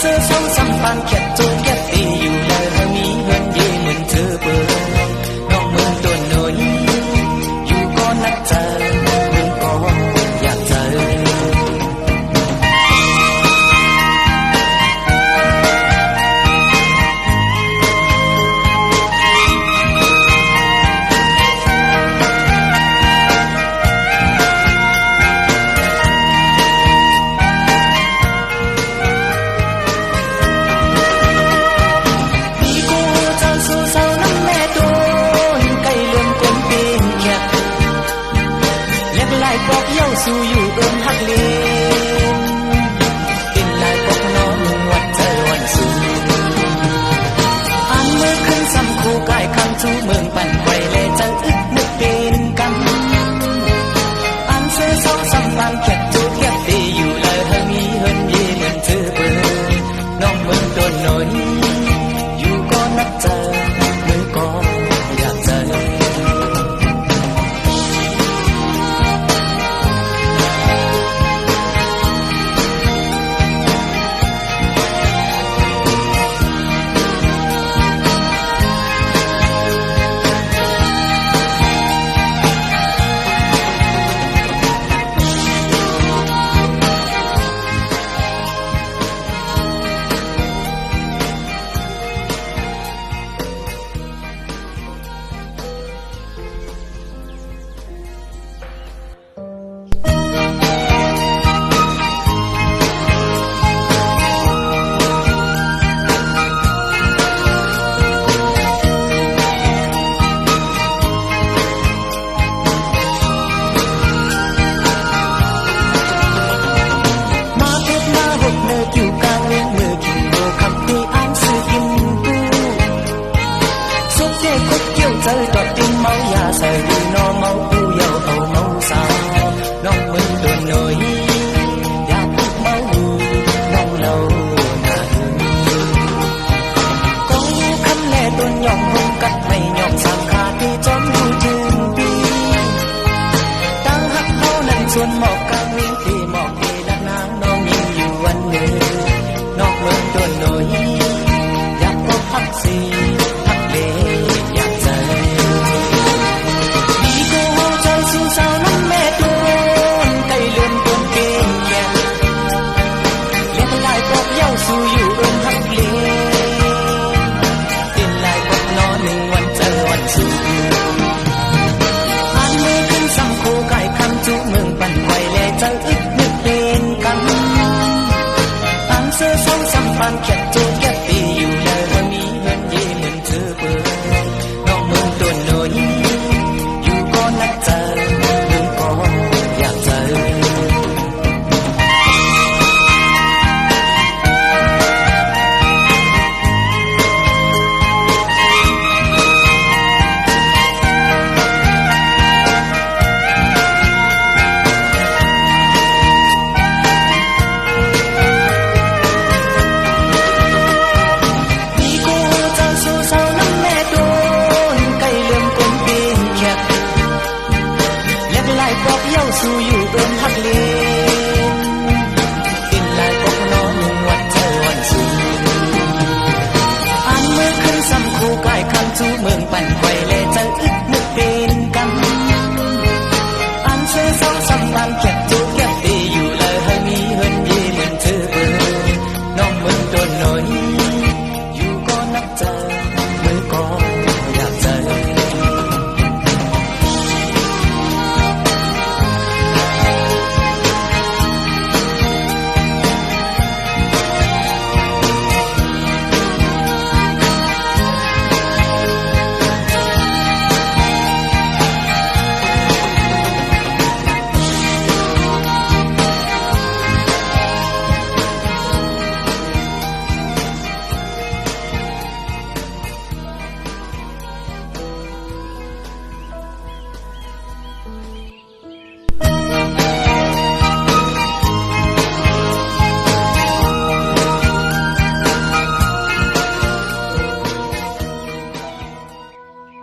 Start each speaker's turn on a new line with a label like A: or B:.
A: sơ sóng xăm phan khét trôi khét tìอยู่เลยเธอมีเงินยืนเหมือนเธอเปิดน้องเมืองตัวน้อยอยู่ก็นัดเจอเมืองก็อยากเจอบอกเย้าสู่อยู่เอิมฮักเลนเป็นลายบอกน้องวัดเจอวันสูอ่านเมื่อคืนซ้ำคู่กายคำจูเมืองปั่นไว้และจังอึดนึกเป็นกันอ่านเสื้อสองซ้ำบางแคบจูแคบตีอยู่เลยเธอมีเฮินเย่เหมือนเธอเปิดน้องเมืองตัวน้อยอยู่ก็นัดเจอมือก็อยากเจอเจอดอดติ้งเมายาใส่ดูน้องเมาผู้เยาว์เอาเมาสาวน้องมึงตัวน้อยอยากพูดเมาน้องเล่าหนาก็คำแลตัวหย่อมหงกัดไม่หย่อมสามขาที่จอมดูถึงปีตั้งหักเขานั้นชวนหมอกกลางวิ่งที่หมอกที่ดักน้ำน้องยิ่งอยู่วันหนึ่งน้องมึงตัวน้อยอยากพบพักสีพักเลสาวน้ำแม่ตัวไก่เลื่อนต้นเก่งแก่เลี้ยงลายปอกเย้าสู่อยู่เอิมฮักเลเป็นลายปอกน้อหนึ่งวันเจอวันสู่อ่านมือขึ้นซ้ำคู่ไก่คำจูเมืองปั่นไว้และเจออึดนึกเป็นกันอ่านเสื้อสองซ้ำฟันแคบจูแคบตีอยู่เลยว่ามีเงินเย่เหมือนเธอเปิดน้องเมืองตัวน้อยอยู่ก็นัดเจออยากเจอพี่กูจะสู้สาวน้ำแม่โดนไก่เลื่อมก้นปีนแคบเล็บลายปอกเย้าสู่อยู่เอิมฮักเลนเป็นลายปอกน้องวัดเจอวันสูอ่านมือขึ้นซ้ำคู่กายคำจูเมืองปั่นไว้และจังอึดนึกเป็นกันอ่านเสื้อสองซ้ำบางแคบจูแคบตีอยู่เลยให้มีเฮินเย่เหมือนเธอเปิดน้องเมืองตัวน้อย